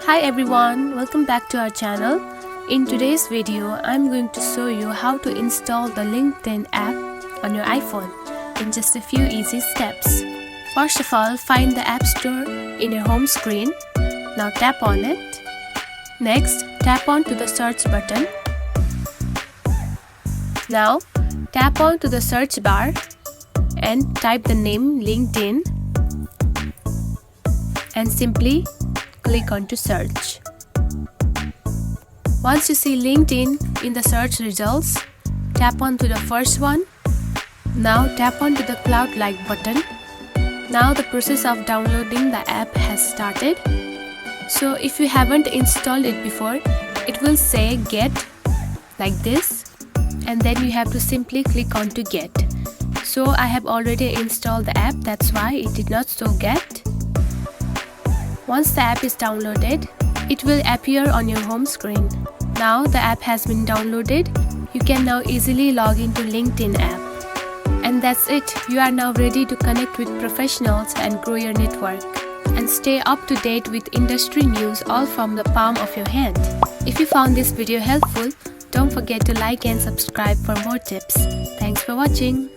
Hi everyone, welcome back to our channel. In today's video, I'm going to show you how to install the LinkedIn app on your iPhone in just a few easy steps. First of all, find the App Store in your home screen. Now tap on it. Next, tap on to the search button. Now, tap on to the search bar and type the name LinkedIn and simply click on to search. Once you see LinkedIn in the search results, tap on to the first one. Now tap on to the cloud-like button. Now the process of downloading the app has started. So if you haven't installed it before, it will say get like this, and then you have to simply click on to get. So I have already installed the app, that's why it did not show get. Once the app is downloaded, it will appear on your home screen. Now the app has been downloaded, you can now easily log into LinkedIn app. And that's it, you are now ready to connect with professionals and grow your network. And stay up to date with industry news all from the palm of your hand. If you found this video helpful, don't forget to like and subscribe for more tips. Thanks for watching.